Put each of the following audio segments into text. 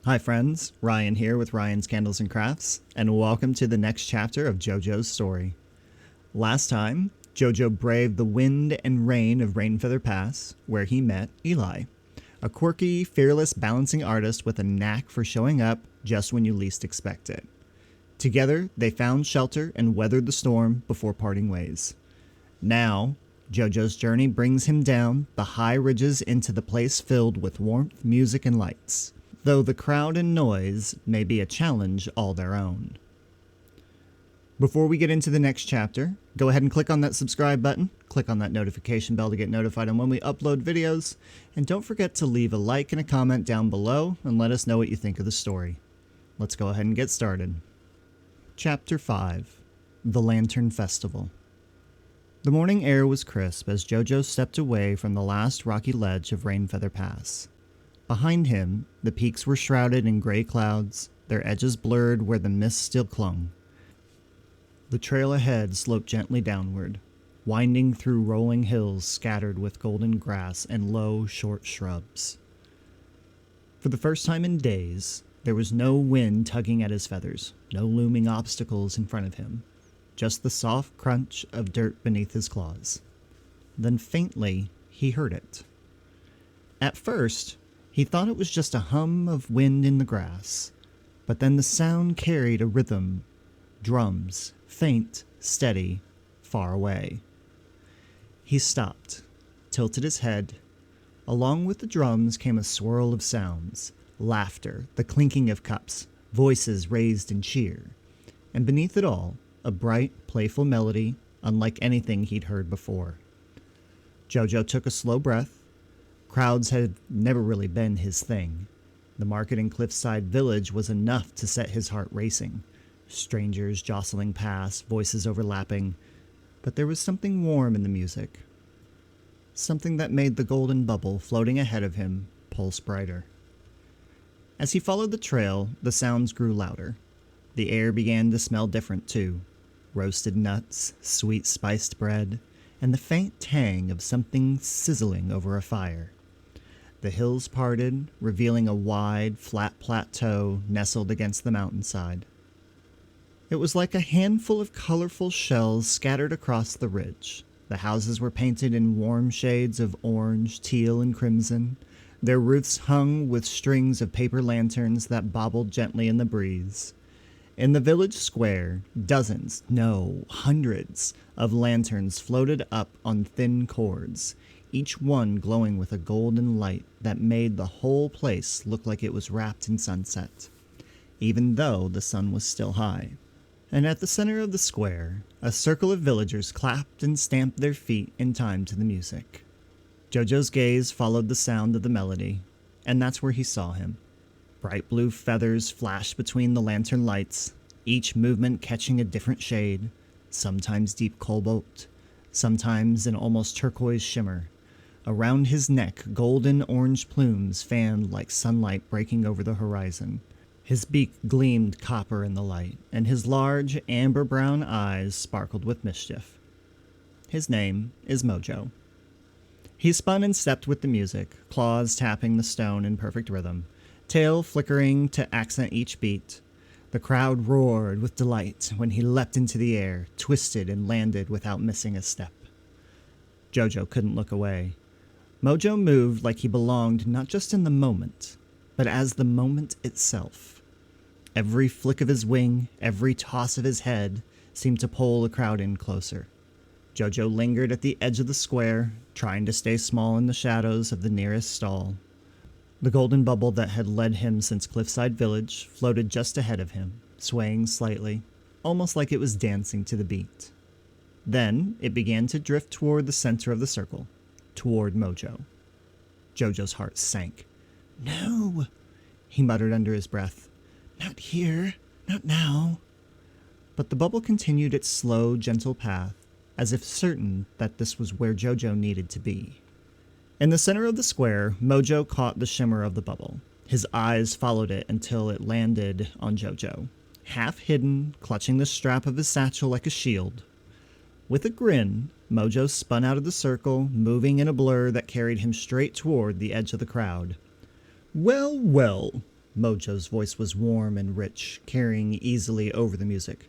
Hi friends, Ryan here with Ryan's Candles and Crafts, and welcome to the next chapter of Jojo's story. Last time, Jojo braved the wind and rain of Rainfeather Pass, where he met Eli, a quirky, fearless balancing artist with a knack for showing up just when you least expect it. Together, they found shelter and weathered the storm before parting ways. Now, Jojo's journey brings him down the high ridges into the place filled with warmth, music, and lights, though the crowd and noise may be a challenge all their own. Before we get into the next chapter, go ahead and click on that subscribe button, click on that notification bell to get notified on when we upload videos, and don't forget to leave a like and a comment down below and let us know what you think of the story. Let's go ahead and get started. Chapter 5. The Lantern Festival. The morning air was crisp as Jojo stepped away from the last rocky ledge of Rainfeather Pass. Behind him, the peaks were shrouded in gray clouds, their edges blurred where the mist still clung. The trail ahead sloped gently downward, winding through rolling hills scattered with golden grass and low, short shrubs. For the first time in days, there was no wind tugging at his feathers, no looming obstacles in front of him, just the soft crunch of dirt beneath his claws. Then faintly, he heard it. At first, he thought it was just a hum of wind in the grass, but then the sound carried a rhythm, drums, faint, steady, far away. He stopped, tilted his head. Along with the drums came a swirl of sounds, laughter, the clinking of cups, voices raised in cheer, and beneath it all, a bright, playful melody unlike anything he'd heard before. Jojo took a slow breath. Crowds had never really been his thing. The market in Cliffside Village was enough to set his heart racing. Strangers jostling past, voices overlapping. But there was something warm in the music. Something that made the golden bubble floating ahead of him pulse brighter. As he followed the trail, the sounds grew louder. The air began to smell different too. Roasted nuts, sweet spiced bread, and the faint tang of something sizzling over a fire. The hills parted, revealing a wide, flat plateau nestled against the mountainside. It was like a handful of colorful shells scattered across the ridge. The houses were painted in warm shades of orange, teal, and crimson, their roofs hung with strings of paper lanterns that bobbled gently in the breeze. In the village square, dozens, no, hundreds of lanterns floated up on thin cords, each one glowing with a golden light that made the whole place look like it was wrapped in sunset, even though the sun was still high. And at the center of the square, a circle of villagers clapped and stamped their feet in time to the music. Jojo's gaze followed the sound of the melody, and that's where he saw him. Bright blue feathers flashed between the lantern lights, each movement catching a different shade, sometimes deep cobalt, sometimes an almost turquoise shimmer. Around his neck, golden orange plumes fanned like sunlight breaking over the horizon. His beak gleamed copper in the light, and his large, amber-brown eyes sparkled with mischief. His name is Mojo. He spun and stepped with the music, claws tapping the stone in perfect rhythm, tail flickering to accent each beat. The crowd roared with delight when he leapt into the air, twisted and landed without missing a step. Jojo couldn't look away. Mojo moved like he belonged not just in the moment, but as the moment itself. Every flick of his wing, every toss of his head, seemed to pull the crowd in closer. Jojo lingered at the edge of the square, trying to stay small in the shadows of the nearest stall. The golden bubble that had led him since Cliffside Village floated just ahead of him, swaying slightly, almost like it was dancing to the beat. Then it began to drift toward the center of the circle, toward Mojo. Jojo's heart sank. "No," he muttered under his breath. "Not here, not now." But the bubble continued its slow, gentle path, as if certain that this was where Jojo needed to be. In the center of the square, Mojo caught the shimmer of the bubble. His eyes followed it until it landed on Jojo, half hidden, clutching the strap of his satchel like a shield. With a grin, Mojo spun out of the circle, moving in a blur that carried him straight toward the edge of the crowd. "Well, well," Mojo's voice was warm and rich, carrying easily over the music.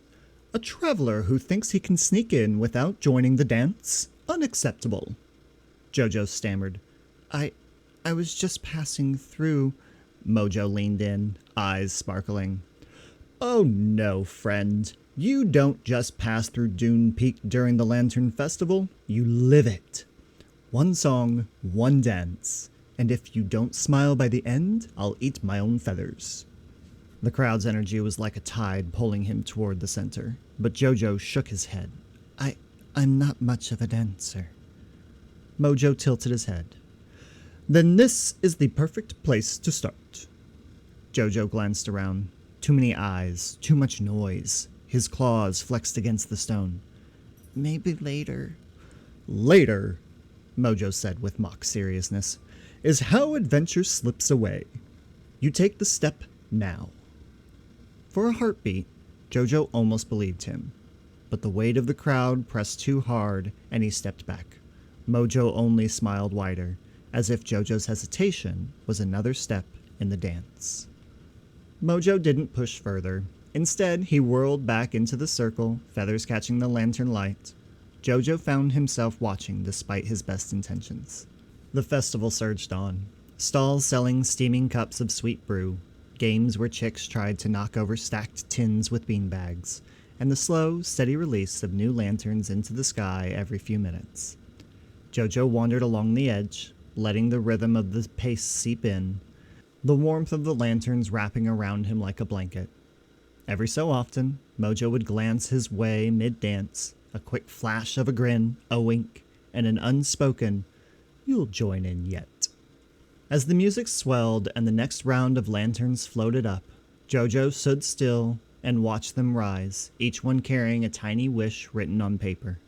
A traveler who thinks he can sneak in without joining the dance? Unacceptable. Jojo stammered. I was just passing through. Mojo leaned in, eyes sparkling. Oh no, friend. You don't just pass through Dune Peak during the Lantern Festival, you live it. One song, one dance. And if you don't smile by the end, I'll eat my own feathers. The crowd's energy was like a tide pulling him toward the center, but Jojo shook his head. I'm not much of a dancer. Mojo tilted his head. Then this is the perfect place to start. Jojo glanced around. Too many eyes, too much noise. His claws flexed against the stone. Maybe later. Later, Mojo said with mock seriousness, is how adventure slips away. You take the step now. For a heartbeat, Jojo almost believed him, but the weight of the crowd pressed too hard and he stepped back. Mojo only smiled wider, as if Jojo's hesitation was another step in the dance. Mojo didn't push further. Instead, he whirled back into the circle, feathers catching the lantern light. Jojo found himself watching despite his best intentions. The festival surged on. Stalls selling steaming cups of sweet brew, games where chicks tried to knock over stacked tins with beanbags, and the slow, steady release of new lanterns into the sky every few minutes. Jojo wandered along the edge, letting the rhythm of the pace seep in, the warmth of the lanterns wrapping around him like a blanket. Every so often, Mojo would glance his way mid-dance, a quick flash of a grin, a wink, and an unspoken, "You'll join in yet." As the music swelled and the next round of lanterns floated up, Jojo stood still and watched them rise, each one carrying a tiny wish written on paper.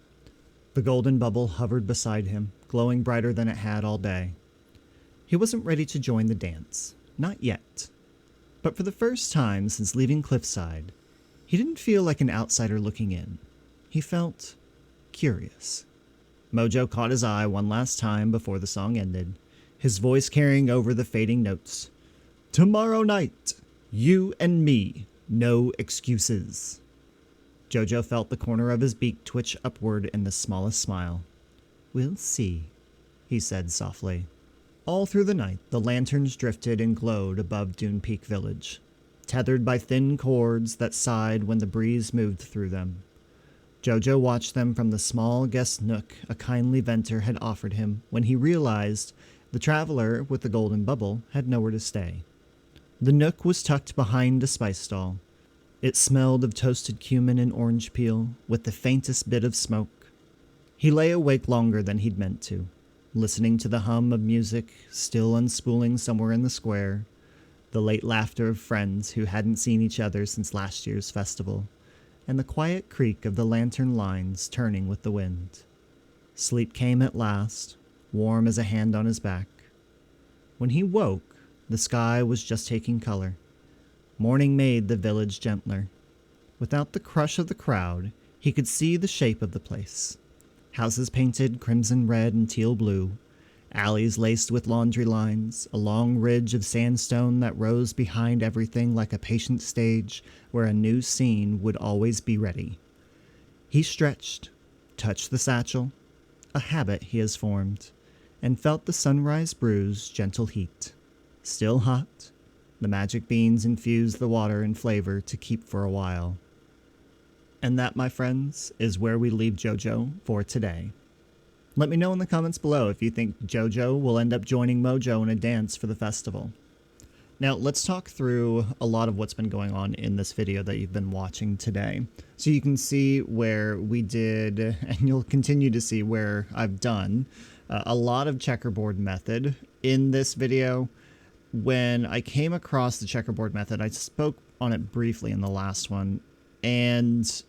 The golden bubble hovered beside him, glowing brighter than it had all day. He wasn't ready to join the dance. Not yet. But for the first time since leaving Cliffside, he didn't feel like an outsider looking in. He felt curious. Mojo caught his eye one last time before the song ended, his voice carrying over the fading notes. Tomorrow night, you and me, no excuses. Jojo felt the corner of his beak twitch upward in the smallest smile. We'll see, he said softly. All through the night, the lanterns drifted and glowed above Dune Peak Village, tethered by thin cords that sighed when the breeze moved through them. Jojo watched them from the small guest nook a kindly venter had offered him when he realized the traveler with the golden bubble had nowhere to stay. The nook was tucked behind a spice stall. It smelled of toasted cumin and orange peel, with the faintest bit of smoke. He lay awake longer than he'd meant to, listening to the hum of music still unspooling somewhere in the square, the late laughter of friends who hadn't seen each other since last year's festival, and the quiet creak of the lantern lines turning with the wind. Sleep came at last, warm as a hand on his back. When he woke, the sky was just taking color. Morning made the village gentler. Without the crush of the crowd, he could see the shape of the place. Houses painted crimson red and teal blue, alleys laced with laundry lines, a long ridge of sandstone that rose behind everything like a patient stage where a new scene would always be ready. He stretched, touched the satchel, a habit he has formed, and felt the Sunrise Brew's gentle heat. Still hot, the magic beans infused the water and flavor to keep for a while. And that, my friends, is where we leave Jojo for today. Let me know in the comments below if you think Jojo will end up joining Mojo in a dance for the festival. Now, let's talk through a lot of what's been going on in this video that you've been watching today. So you can see where we did, and you'll continue to see where I've done, a lot of checkerboard method in this video. When I came across the checkerboard method, I spoke on it briefly in the last one, and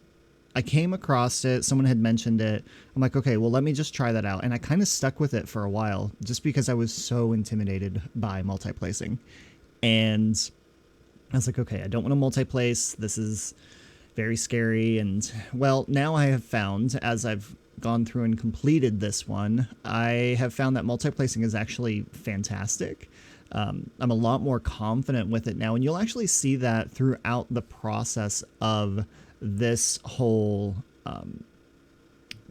I came across it, someone had mentioned it. I'm like, okay, well, let me just try that out. And I kind of stuck with it for a while just because I was so intimidated by multiplacing. And I was like, okay, I don't want to multiplace. This is very scary. And well, now I have found, as I've gone through and completed this one, I have found that multiplacing is actually fantastic. I'm a lot more confident with it now, and you'll actually see that throughout the process of this whole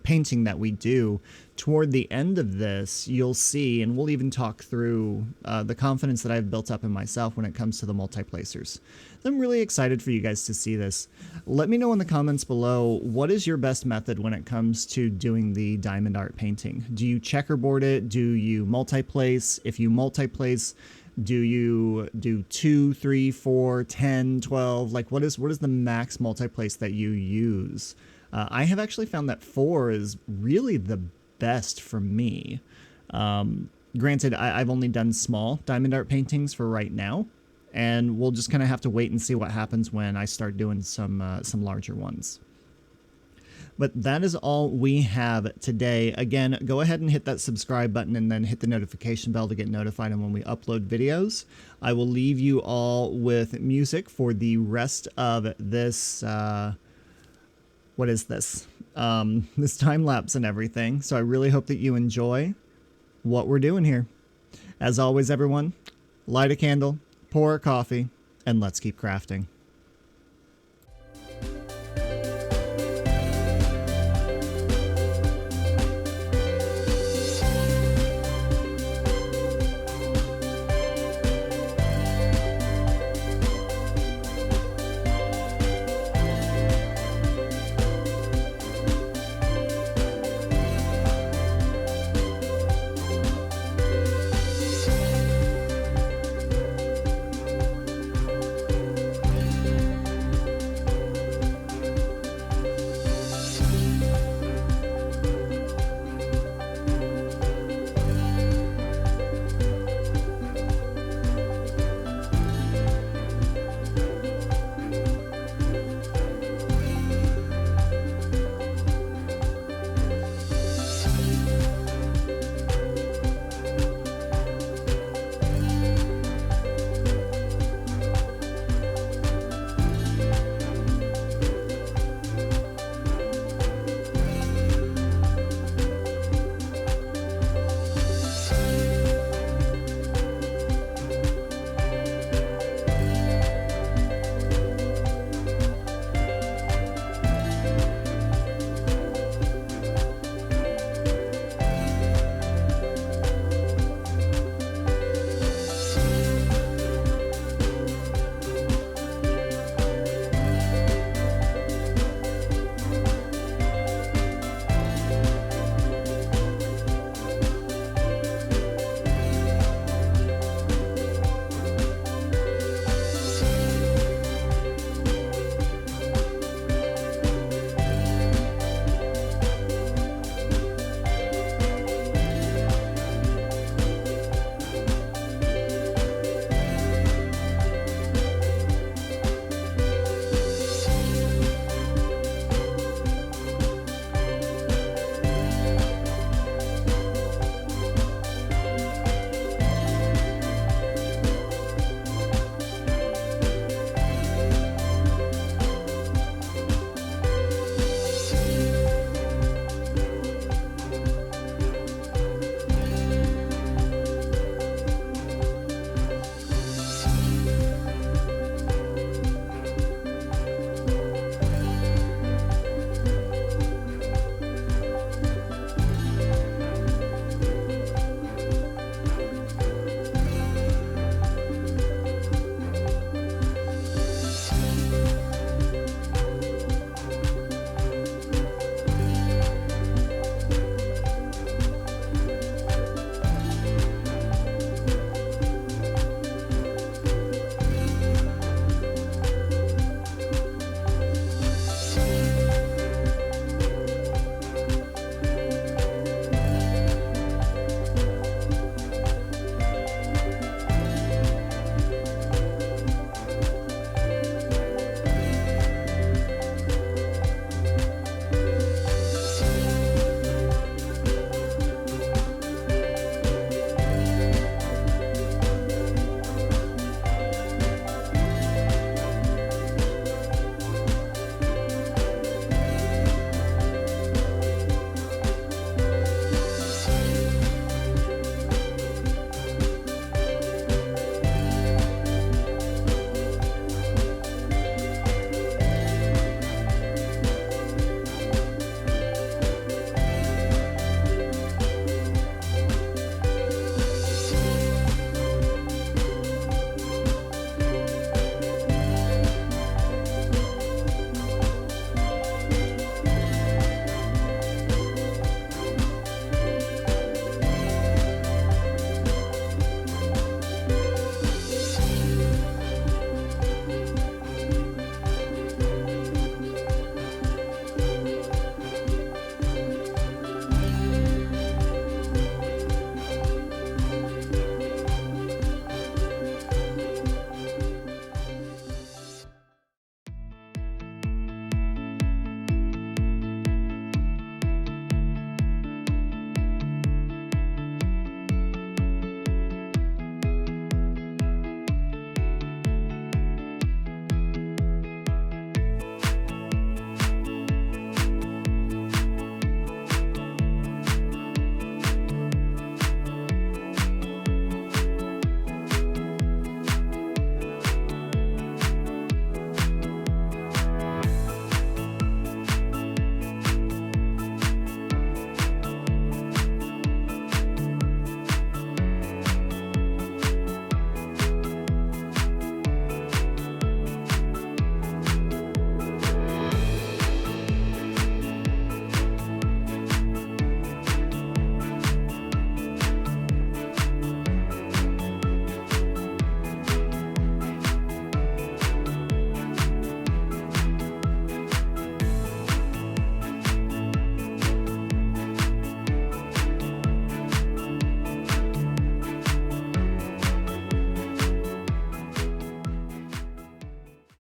painting that we do. Toward the end of this, you'll see, and we'll even talk through the confidence that I've built up in myself when it comes to the multi-placers. I'm really excited for you guys to see this. Let me know in the comments below, what is your best method when it comes to doing the diamond art painting? Do you checkerboard it? Do you multi-place? If you multi-place, do you do 2, 3, 4, 10, 12? Like what is the max multi-place that you use? I have actually found that 4 is really the best for me. Granted, I've only done small diamond art paintings for right now, and we'll just kind of have to wait and see what happens when I start doing some larger ones. But that is all we have today. Again, go ahead and hit that subscribe button and then hit the notification bell to get notified on when we upload videos. I will leave you all with music for the rest of this what is this? This time lapse and everything. So I really hope that you enjoy what we're doing here. As always, everyone, light a candle, pour a coffee, and let's keep crafting.